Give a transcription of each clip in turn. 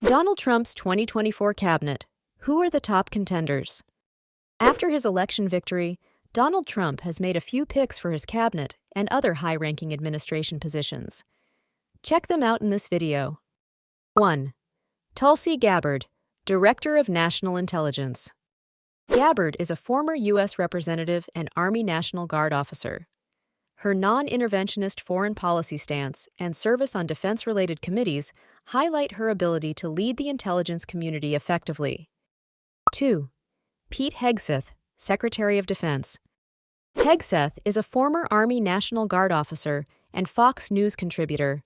Donald Trump's 2024 cabinet. Who are the top contenders? After his election victory, Donald Trump has made a few picks for his cabinet and other high-ranking administration positions. Check them out in this video. 1. Tulsi Gabbard, Director of National Intelligence. Gabbard is a former U.S. representative and Army National Guard officer. Her non-interventionist foreign policy stance and service on defense-related committees highlight her ability to lead the intelligence community effectively. 2. Pete Hegseth, Secretary of Defense. Hegseth is a former Army National Guard officer and Fox News contributor.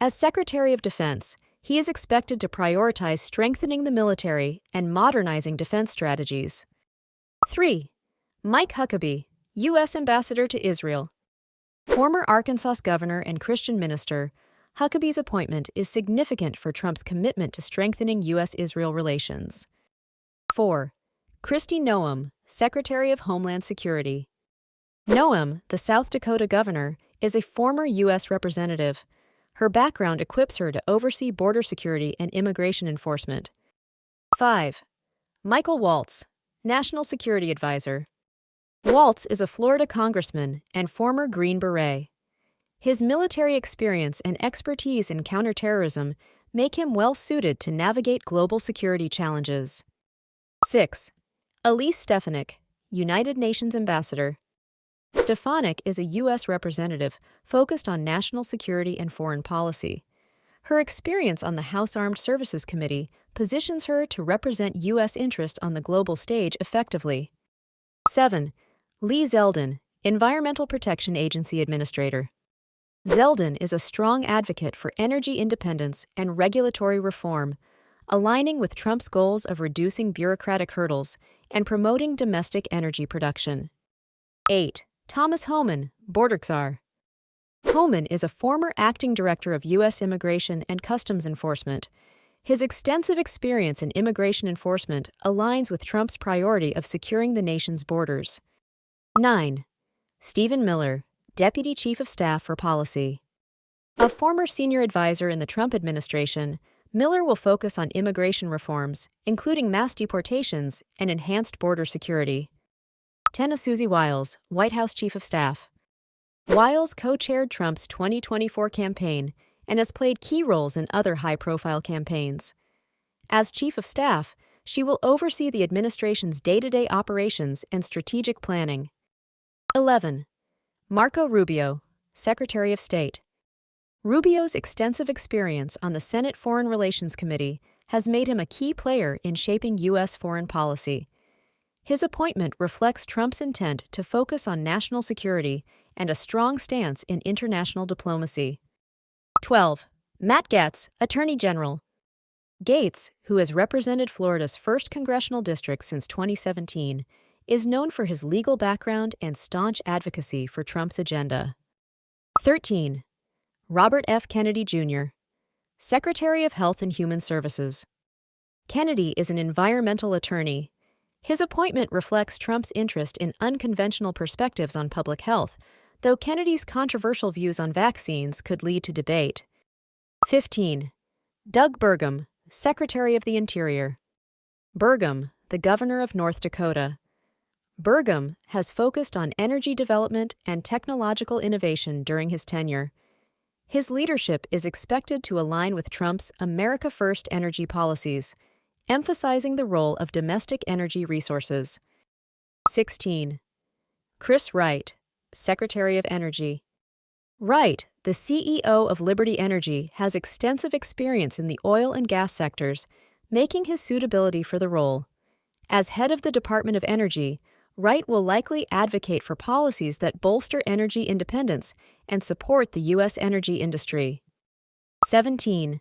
As Secretary of Defense, he is expected to prioritize strengthening the military and modernizing defense strategies. 3. Mike Huckabee, U.S. Ambassador to Israel. Former Arkansas governor and Christian minister, Huckabee's appointment is significant for Trump's commitment to strengthening U.S.-Israel relations. 4. Kristi Noem, Secretary of Homeland Security. Noem, the South Dakota governor, is a former U.S. representative. Her background equips her to oversee border security and immigration enforcement. 5. Michael Waltz, National Security Advisor. Waltz is a Florida congressman and former Green Beret. His military experience and expertise in counterterrorism make him well-suited to navigate global security challenges. 6. Elise Stefanik, United Nations Ambassador. Stefanik is a U.S. representative focused on national security and foreign policy. Her experience on the House Armed Services Committee positions her to represent U.S. interests on the global stage effectively. 7. Lee Zeldin, Environmental Protection Agency Administrator. Zeldin is a strong advocate for energy independence and regulatory reform, aligning with Trump's goals of reducing bureaucratic hurdles and promoting domestic energy production. 8. Thomas Homan, Border Czar. Homan is a former acting director of U.S. Immigration and Customs Enforcement. His extensive experience in immigration enforcement aligns with Trump's priority of securing the nation's borders. 9. Stephen Miller, Deputy Chief of Staff for Policy. A former senior advisor in the Trump administration, Miller will focus on immigration reforms, including mass deportations and enhanced border security. 10. Susie Wiles, White House Chief of Staff. Wiles co-chaired Trump's 2024 campaign and has played key roles in other high-profile campaigns. As Chief of Staff, she will oversee the administration's day-to-day operations and strategic planning. 11. Marco Rubio, Secretary of State. Rubio's extensive experience on the Senate Foreign Relations Committee has made him a key player in shaping U.S. foreign policy. His appointment reflects Trump's intent to focus on national security and a strong stance in international diplomacy. 12. Matt Gaetz, Attorney General. Gaetz, who has represented Florida's 1st congressional district since 2017, is known for his legal background and staunch advocacy for Trump's agenda. 13. Robert F. Kennedy, Jr., Secretary of Health and Human Services. Kennedy is an environmental attorney. His appointment reflects Trump's interest in unconventional perspectives on public health, though Kennedy's controversial views on vaccines could lead to debate. 15. Doug Burgum, Secretary of the Interior. Burgum, the Governor of North Dakota. Burgum has focused on energy development and technological innovation during his tenure. His leadership is expected to align with Trump's America First energy policies, emphasizing the role of domestic energy resources. 16. Chris Wright, Secretary of Energy. Wright, the CEO of Liberty Energy, has extensive experience in the oil and gas sectors, making his suitability for the role. As head of the Department of Energy, Wright will likely advocate for policies that bolster energy independence and support the U.S. energy industry. 17.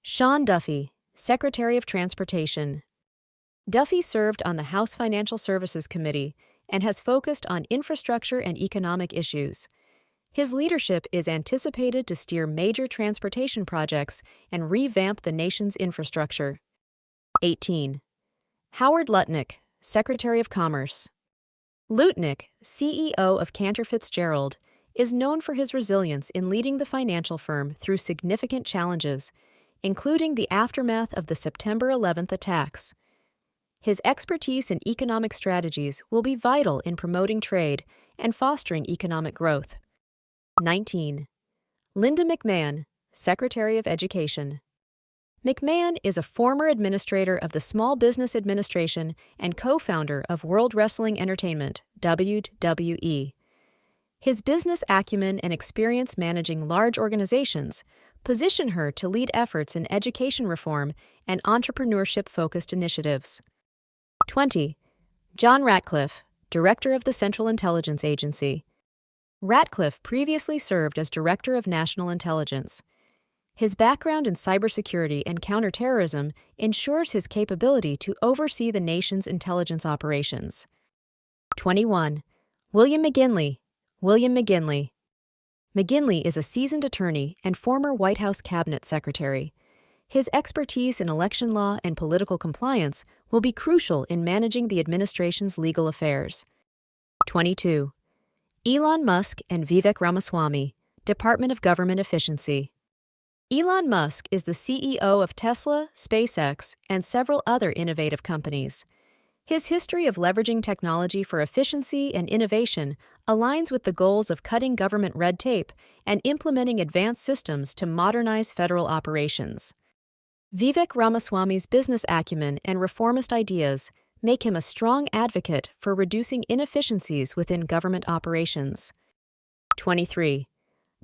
Sean Duffy, Secretary of Transportation. Duffy served on the House Financial Services Committee and has focused on infrastructure and economic issues. His leadership is anticipated to steer major transportation projects and revamp the nation's infrastructure. 18. Howard Lutnick, Secretary of Commerce. Lutnick, CEO of Cantor Fitzgerald, is known for his resilience in leading the financial firm through significant challenges, including the aftermath of the September 11th attacks. His expertise in economic strategies will be vital in promoting trade and fostering economic growth. 19. Linda McMahon, Secretary of Education. McMahon is a former administrator of the Small Business Administration and co-founder of World Wrestling Entertainment, WWE. His business acumen and experience managing large organizations position her to lead efforts in education reform and entrepreneurship-focused initiatives. 20. John Ratcliffe, Director of the Central Intelligence Agency. Ratcliffe previously served as Director of National Intelligence. His background in cybersecurity and counterterrorism ensures his capability to oversee the nation's intelligence operations. 21. William McGinley. William McGinley. McGinley is a seasoned attorney and former White House Cabinet Secretary. His expertise in election law and political compliance will be crucial in managing the administration's legal affairs. 22. Elon Musk and Vivek Ramaswamy, Department of Government Efficiency. Elon Musk is the CEO of Tesla, SpaceX, and several other innovative companies. His history of leveraging technology for efficiency and innovation aligns with the goals of cutting government red tape and implementing advanced systems to modernize federal operations. Vivek Ramaswamy's business acumen and reformist ideas make him a strong advocate for reducing inefficiencies within government operations. 23.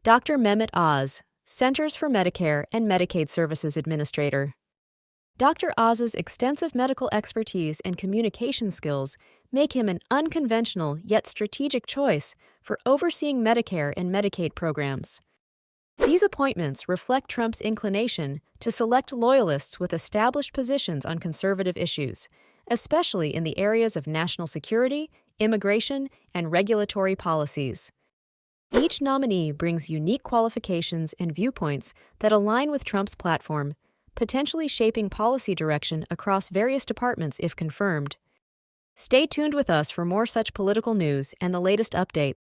Dr. Mehmet Oz, Centers for Medicare and Medicaid Services Administrator. Dr. Oz's extensive medical expertise and communication skills make him an unconventional yet strategic choice for overseeing Medicare and Medicaid programs. These appointments reflect Trump's inclination to select loyalists with established positions on conservative issues, especially in the areas of national security, immigration, and regulatory policies. Each nominee brings unique qualifications and viewpoints that align with Trump's platform, potentially shaping policy direction across various departments if confirmed. Stay tuned with us for more such political news and the latest updates.